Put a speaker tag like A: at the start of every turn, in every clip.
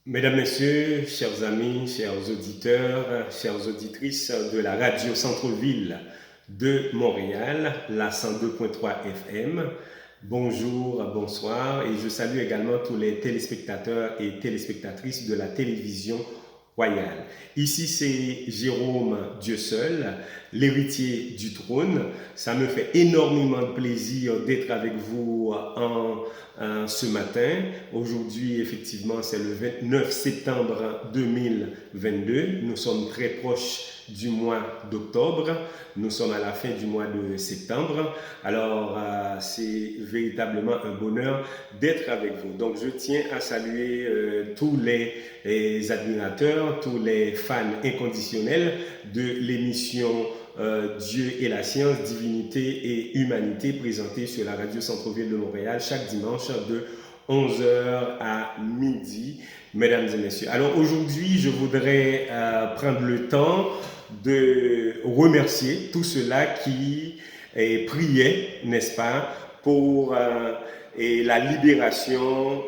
A: Mesdames, Messieurs, chers amis, chers auditeurs, chères auditrices de la radio Centre-Ville de Montréal, la 102.3 FM, bonjour, bonsoir et je salue également tous les téléspectateurs et téléspectatrices de la télévision royale. Ici c'est Jérôme Dieu seul, l'héritier du trône. Ça me fait énormément de plaisir d'être avec vous ce matin. Aujourd'hui, effectivement, c'est le 29 septembre 2022. Nous sommes très proches du mois d'octobre. Nous sommes à la fin du mois de septembre. Alors, c'est véritablement un bonheur d'être avec vous. Donc, je tiens à saluer tous les admirateurs, tous les fans inconditionnels de l'émission Dieu et la science, divinité et humanité, présentée sur la radio Centre-Ville de Montréal chaque dimanche de 11 heures à midi, mesdames et messieurs. Alors aujourd'hui, je voudrais prendre le temps de remercier tous ceux-là qui priaient, n'est-ce pas, pour et la libération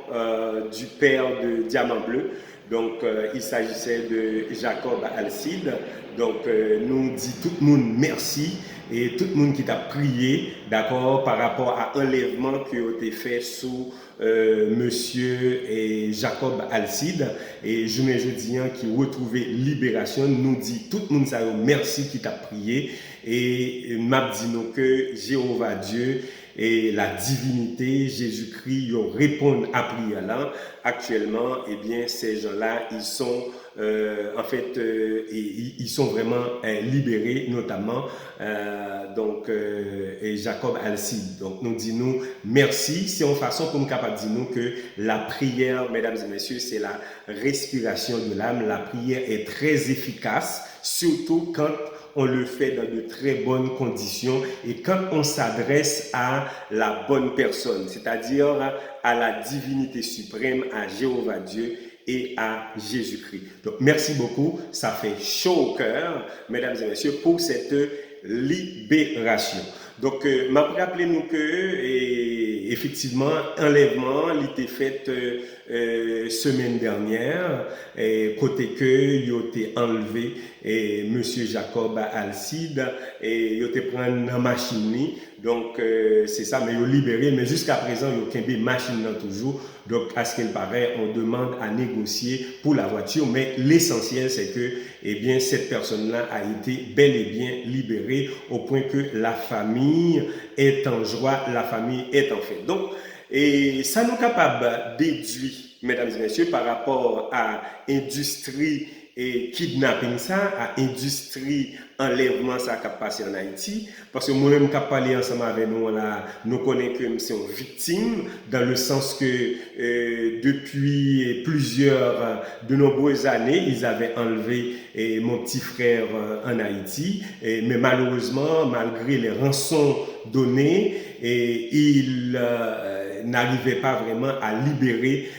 A: du père de Diamant Bleu. Donc, il s'agissait de Jacob Alcide. Donc, nous dit tout le monde merci et tout le monde qui t'a prié, d'accord, par rapport à l'enlèvement qui a été fait sous monsieur et Jacob Alcide. Et je me dis qui retrouvé libération, nous dit tout le monde ça merci qui t'a prié. Et m'a dit nous que Jéhovah Dieu et la divinité, Jésus-Christ, ils répondent à prière là. Actuellement, eh bien, ces gens-là, ils sont ils sont vraiment libérés, notamment et Jacob Alcide. Donc, nous disons merci. C'est une façon pour nous capable de dire que la prière, mesdames et messieurs, c'est la respiration de l'âme. La prière est très efficace, surtout quand on le fait dans de très bonnes conditions et quand on s'adresse à la bonne personne, c'est-à-dire à la divinité suprême, à Jéhovah Dieu et à Jésus-Christ. Donc, merci beaucoup. Ça fait chaud au cœur, mesdames et messieurs, pour cette libération. Donc, m'a rappelé nous que, effectivement, enlèvement, il était fait semaine dernière, côté que il a été enlevé monsieur Jacob Alcide et il a été pris une machine. Donc, c'est ça, mais il a libéré, mais jusqu'à présent, il y a une machine là toujours. Donc, à ce qu'il paraît, on demande à négocier pour la voiture, mais l'essentiel, c'est que, eh bien, cette personne-là a été bel et bien libérée au point que la famille est en joie, la famille est en fête. Donc, et ça nous capable de déduire, mesdames et messieurs, par rapport à l'industrie et kidnapping ça, à industrie enlèvement ça qui a passé en Haïti. Parce que moi-même qui parlé ensemble avec nous, là, nous connaissons que c'est une victime, dans le sens que depuis de nombreuses années, ils avaient enlevé mon petit frère en Haïti. Mais malheureusement, malgré les rançons données, il n'arrivait pas vraiment à libérer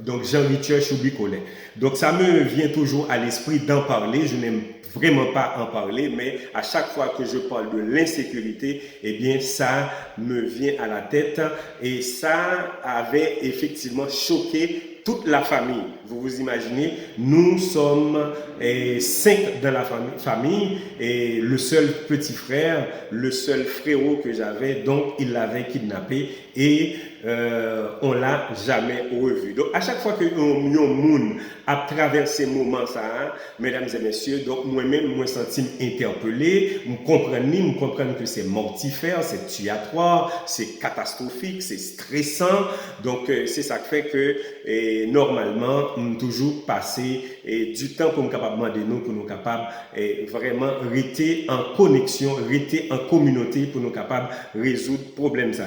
A: donc Jean-Richard Choubi-Collet. Donc ça me vient toujours à l'esprit d'en parler. Je n'aime vraiment pas en parler, mais à chaque fois que je parle de l'insécurité, eh bien ça me vient à la tête et ça avait effectivement choqué toute la famille. Vous vous imaginez, nous sommes 5 dans la famille et le seul petit frère, le seul frérot que j'avais, donc il l'avait kidnappé et on l'a jamais revu. Donc à chaque fois que un monde a traversé moment ça, hein, mesdames et messieurs, donc moi-même, moi senti interpellé, me comprendre que c'est mortifère, c'est tuatoire, c'est catastrophique, c'est stressant. Donc c'est ça qui fait que normalement, nous toujours passer du temps pour nous capable demander nous, pour nous capable vraiment rester en connexion, rester en communauté pour nous capable résoudre problèmes ça.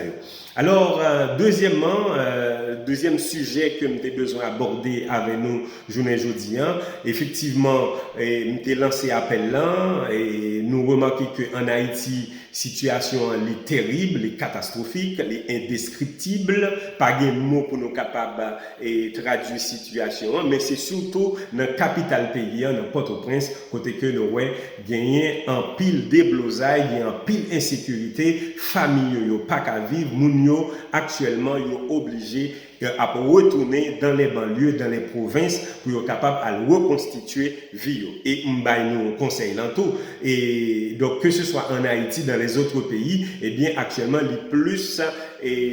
A: Alors, deuxième sujet que nous avons besoin d'aborder avec nous, journée jeudi, effectivement, nous avons lancé appel là et nous remarquons qu'en Haïti, situation est terrible, est catastrophique, est indescriptible, pas de mots pour nous capables de traduire situation, mais c'est surtout dans la capitale pays, dans Port-au-Prince, côté que nous avons gagné en pile déblosailles, en pile insécurité, famille yo pas qu'à vivre, moun yo actuellement yo obligé à retourner dans les banlieues, dans les provinces, pour être capable de reconstituer vie. Et m'bay nous conseil dans tout. Et donc, que ce soit en Haïti, dans les autres pays, eh bien, actuellement, les plus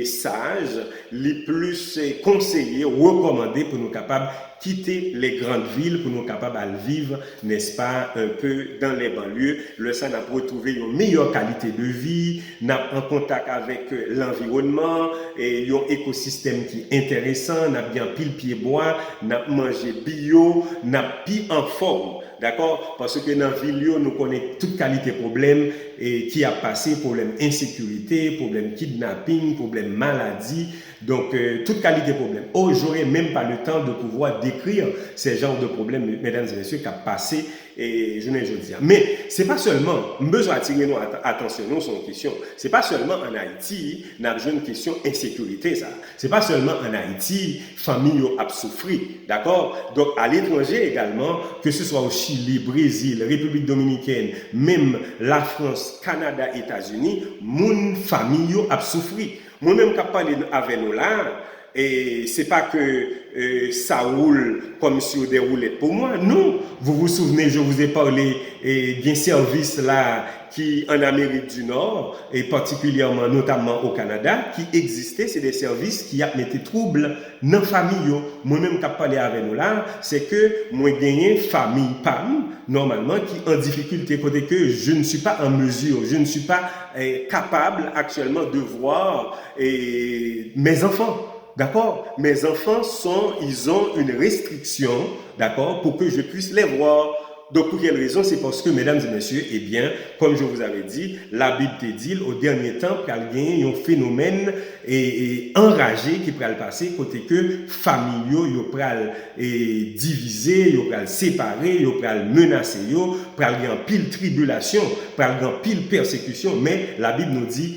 A: sages, les plus conseillés, recommandés pour nous capables quitter les grandes villes pour nous capables de vivre, n'est-ce pas, un peu dans les banlieues. Le ça n'a retrouvé une meilleure qualité de vie, n'a en contact avec l'environnement, et un écosystème qui est intéressant, n'a bien pile pied bois, n'a mangé bio, n'a pi en forme. D'accord? Parce que dans la ville, nous connaissons toute qualité de problème et qui a passé, problème insécurité, problème kidnapping, problème maladie, donc toute qualité de problème. Oh, j'aurais même pas le temps de pouvoir décrire ces genres de problèmes, mesdames et messieurs, qui a passé et je ne veux dire. Mais c'est pas seulement, besoin d'attirer notre attention sur une question, c'est pas seulement en Haïti, nous avons une question insécurité, ça. C'est pas seulement en Haïti, famille a souffert, d'accord? Donc à l'étranger également, que ce soit au Chili, Brésil, République Dominicaine, même la France, Canada, États-Unis, mon famille a souffert. Moi-même, quand je parle avec nous là, et c'est pas que ça roule comme sur des roulettes pour moi. Non, vous vous souvenez, je vous ai parlé d'un service là qui en Amérique du Nord et particulièrement notamment au Canada qui existait, c'est des services qui a mis trouble dans la famille. Moi-même qui parlé avec nous là, c'est que moi gagné famille PAM normalement qui en difficulté côté que je ne suis pas en mesure, je ne suis pas capable actuellement de voir mes enfants. D'accord? Mes enfants ils ont une restriction, d'accord, pour que je puisse les voir. Donc, pour quelle raison? C'est parce que, mesdames et messieurs, eh bien, comme je vous avais dit, la Bible te dit, au dernier temps, qu'il y a un phénomène enragé qui peut le passer, côté que famille, yo pral diviser, yo pral séparer, yo pral menacer, yo pral en pile tribulation, pral en pile persécution, mais la Bible nous dit,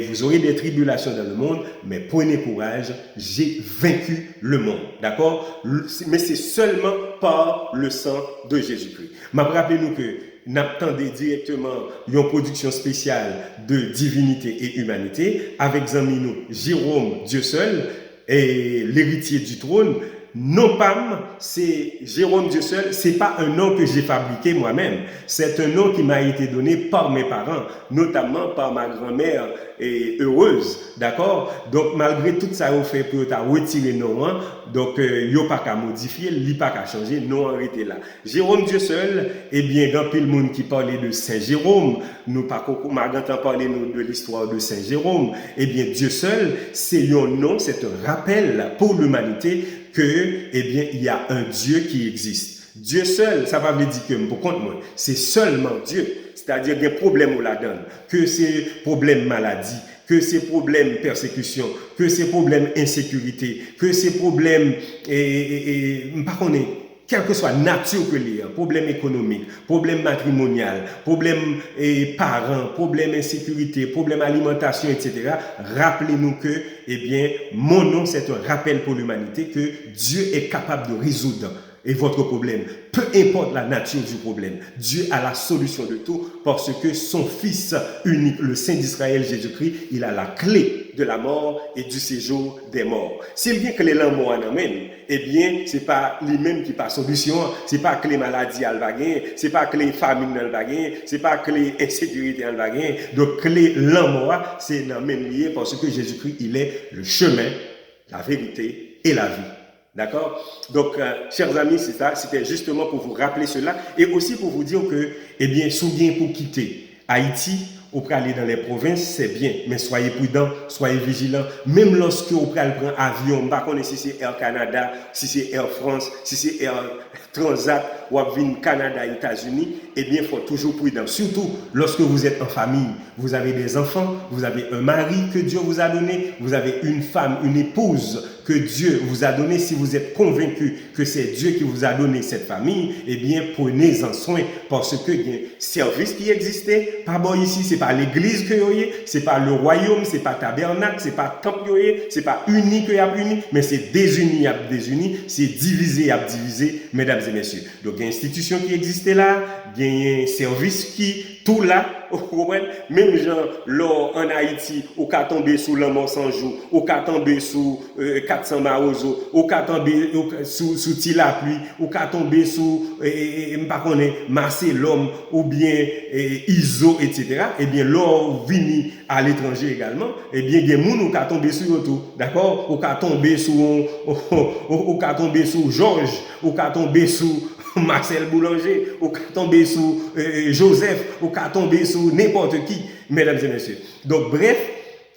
A: vous aurez des tribulations dans le monde, mais prenez courage, j'ai vaincu le monde. D'accord? Mais c'est seulement par le sang de Jésus-Christ. Rappelez-nous que nous attendons directement une production spéciale de divinité et humanité avec Zamino Jérôme Dieu seul et l'héritier du trône. Non Pam, c'est Jérôme Dieu seul, c'est pas un nom que j'ai fabriqué moi-même, c'est un nom qui m'a été donné par mes parents, notamment par ma grand-mère heureuse, d'accord? Donc malgré tout ça, on fait pour retirer non, hein? Donc yo pas qu'à modifier, li pas qu'à changer, non arrêté là. Jérôme Dieu seul, eh bien grand pile monde qui parlait de Saint Jérôme, nous pas m'a entendu parler de l'histoire de Saint Jérôme, eh bien Dieu seul, c'est un nom, c'est un rappel pour l'humanité que, eh bien, il y a un Dieu qui existe. Dieu seul, ça va me dire que, pour compte moi, c'est seulement Dieu. C'est-à-dire des problèmes où la donne, que c'est problème maladie, que c'est problème persécution, que c'est problème insécurité, que c'est problème, par contre, quelle que soit la nature que l'il y a, problème économique, problème matrimonial, problème parents, problème insécurité, problème alimentation, etc. Rappelez-nous que, eh bien, mon nom, c'est un rappel pour l'humanité que Dieu est capable de résoudre votre problème. Peu importe la nature du problème, Dieu a la solution de tout parce que son Fils unique, le Saint d'Israël, Jésus-Christ, il a la clé de la mort et du séjour des morts. S'il vient que les langues en amène, eh bien, c'est pas lui-même qui passe solution, c'est pas que les maladies à l'vaguin, c'est pas que les famines à l'vaguin, c'est pas que les insécurités à l'vaguin. Donc, les langues, c'est dans le même lié parce que Jésus-Christ, il est le chemin, la vérité et la vie. D'accord? Donc, chers amis, c'est ça. C'était justement pour vous rappeler cela et aussi pour vous dire que, eh bien, souviens pour quitter Haïti, ou pour aller dans les provinces, c'est bien, mais soyez prudents, soyez vigilants. Même lorsque vous prenez avion, pas connaître si c'est Air Canada, si c'est Air France, si c'est Air Transat, ou Canada, États-Unis, eh bien, il faut toujours prudent. Surtout lorsque vous êtes en famille, vous avez des enfants, vous avez un mari que Dieu vous a donné, vous avez une femme, une épouse que Dieu vous a donné. Si vous êtes convaincu que c'est Dieu qui vous a donné cette famille, eh bien, prenez-en soin parce que il y a un service qui existait. Pas bon ici, c'est pas l'église que vous avez, c'est pas le royaume, c'est pas tabernacle, c'est pas temple que vous avez, c'est pas uni que vous avez uni, mais c'est désuni à désuni, c'est divisé à divisé, mesdames et messieurs. Donc, il y a une institution qui existait là, il y a un service qui, tout là, même gens, là, en Haïti, au cas tombé sous l'amour sans jour, au cas tombé sous 400 marozo, au cas tombé sous Tila pluie, au cas tombé sous, Marcel l'homme, ou bien ISO, etc. Eh bien, là, vini à l'étranger également, eh bien, il y a des gens qui sont tombés sur tout, d'accord? Ou qui tombé sous, ou qui tombé sous Georges, ou qui tombé sous Marcel Boulanger, ou qui tombé sous Joseph, ou qui tombé sous n'importe qui, mesdames et messieurs. Donc, bref,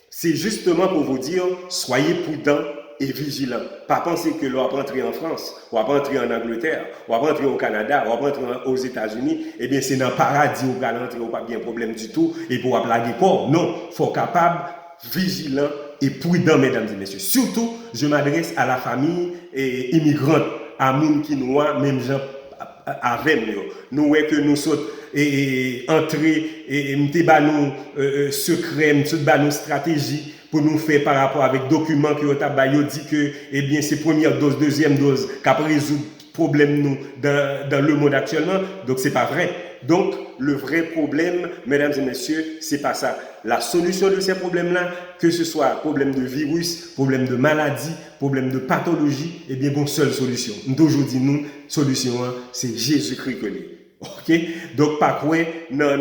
A: c'est justement pour vous dire, soyez prudents et vigilants. Pas penser que l'on va rentrer en France, ou va rentrer en Angleterre, ou va rentrer au Canada, ou va rentrer aux États-Unis, eh bien, c'est dans le paradis où vous allez rentrer, ou pas bien problème du tout, et pour blaguer quoi. Non, il faut capable, vigilant et prudent, mesdames et messieurs. Surtout, je m'adresse à la famille immigrante, à moun qui noie, même gens avec nous ouais que nous sommes entrés et m'te ba nous secret m'te ba nous stratégie pour nous faire par rapport avec documents que ta ba yo dit que eh bien c'est première dose deuxième dose qu'a résoudre problème nous dans le monde actuellement. Donc c'est pas vrai. Donc le vrai problème, mesdames et messieurs, c'est pas ça. La solution de ces problèmes-là, que ce soit problème de virus, problème de maladie, problème de pathologie, eh bien bon seule solution. D'aujourd'hui nous solution c'est Jésus-Christ que lui. OK? Donc pas quoi non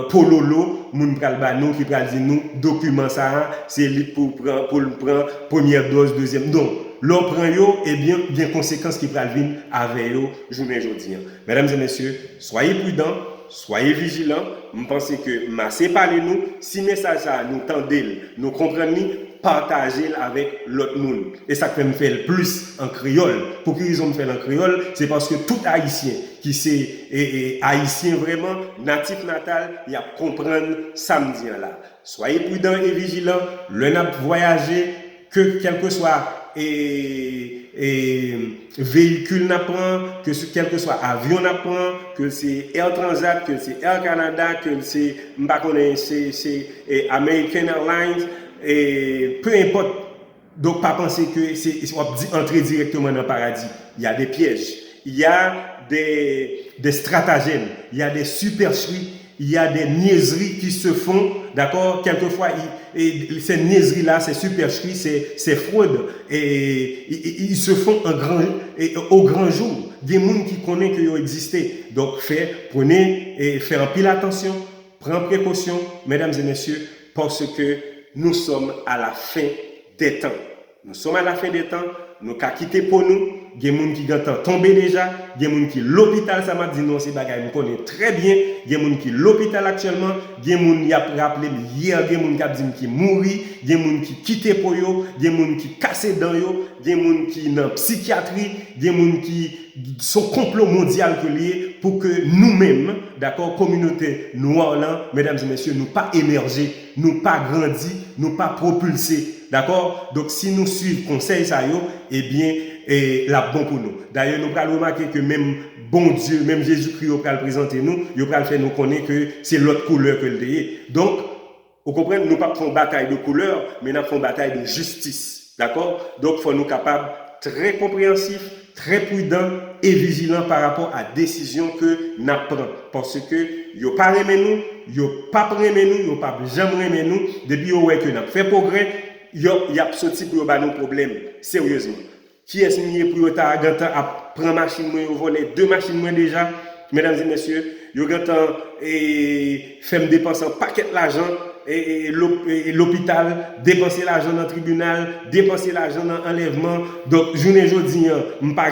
A: pololo moun pral ba nous qui pral dire nous document ça c'est pour prendre première dose deuxième. Non. L'on prend yo, et bien conséquences qui pral venir avec yo journée aujourd'hui. Mesdames et messieurs, soyez prudents, soyez vigilants. Je pense que massez parler nous, si message ça nous tendez, nous comprenez, partagez avec l'autre monde. Et ça fait me faire plus en créole. Pour qu'ils ont fait en créole, c'est parce que tout haïtien qui c'est haïtien vraiment natif natal, il y a comprendre samedi là. Soyez prudents et vigilants. Le n'a voyager que quel que soit véhicule n'apprend, que quel que soit avion n'apprend, que c'est Air Transat, que c'est Air Canada, que c'est American Airlines, et peu importe. Donc pas penser que c'est entrer directement dans le paradis. Il y a des pièges, il y a des stratagèmes, il y a des supercheries, il y a des niaiseries qui se font, d'accord? Quelquefois, ces niaiseries-là, ces supercheries, ces fraudes, et ils se font au grand jour. Des gens qui connaissent qu'ils ont existé. Donc, prenez et faites un pile attention, prenez précaution, mesdames et messieurs, parce que nous sommes à la fin des temps. Nous sommes à la fin des temps, nous avons quitté pour nous. Il y a des gens qui sont tombés déjà, il y a des gens qui sont à l'hôpital, ça m'a dit non, c'est bagaille, je connais très bien. Il y a des gens qui sont à l'hôpital actuellement, il y a des gens qui ont rappelé hier, il y a des gens qui sont morts, il y a des gens qui quittent pour eux, il y a des gens qui cassent dans eux, il y a des gens qui sont en psychiatrie, il y a des gens qui sont complot mondial pour que nous-mêmes, d'accord, communauté noire là, mesdames et messieurs, nous pas émerger, nous pas grandir, nous pas propulser. D'accord? Donc, si nous suivons conseil ça, eh bien, la bon pour nous. D'ailleurs, nous allons remarquer que même bon Dieu, même Jésus-Christ, il va le présenter nous, il va le faire nous connaître que c'est l'autre couleur que le est. Donc, vous comprenez, nous ne faisons pas une bataille de couleur, mais nous faisons une bataille de justice. D'accord? Donc, il faut nous capables, très compréhensifs, très prudents et vigilants par rapport à la décision que nous prenons. Parce que, yo pas aimé nous, yo pas aimé nous, yo pas jamais aimé nous, depuis que nous avons fait progrès, il y a sorti pour nos problèmes, sérieusement. Qui est-ce qui est pour à prendre machine, voler 2 machines déjà, mesdames et messieurs, il y a fait me dépenser un paquet d'argent l'hôpital, dépenser l'argent dans le tribunal, dépenser l'argent dans l'enlèvement. Donc, journée jeudi, je n'ai pas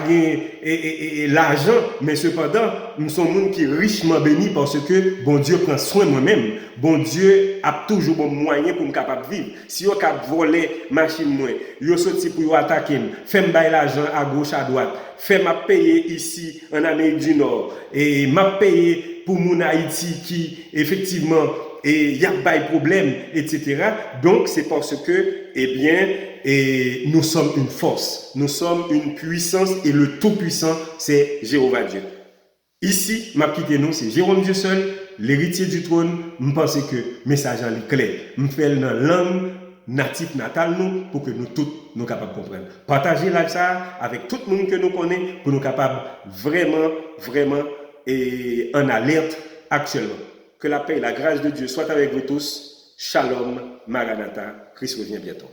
A: l'argent, mais cependant, nous sommes gens qui sont richement bénis parce que bon Dieu prend soin de moi-même. Bon Dieu a toujours bon moyen pour me capable vivre. Si vous avez volé machine moi, vous sorti pour attaquer, fait me l'argent à gauche à droite, fait m'a payer ici en Amérique du Nord et m'a payé pour mon Haïti qui effectivement y a pas de problème, etc. Donc c'est parce que nous sommes une force, nous sommes une puissance et le tout-puissant c'est Jéhovah Dieu. Ici, ma quitté nous, c'est Jérôme Dieu seul, l'héritier du trône. Je pense que le message est clair. Je fais dans la langue native natale nous pour que nous tous nous capables de comprendre. Partagez ça avec tout le monde que nous connaissons pour nous capables vraiment et en alerte actuellement. Que la paix et la grâce de Dieu soient avec vous tous. Shalom, Maranatha. Christ revient bientôt.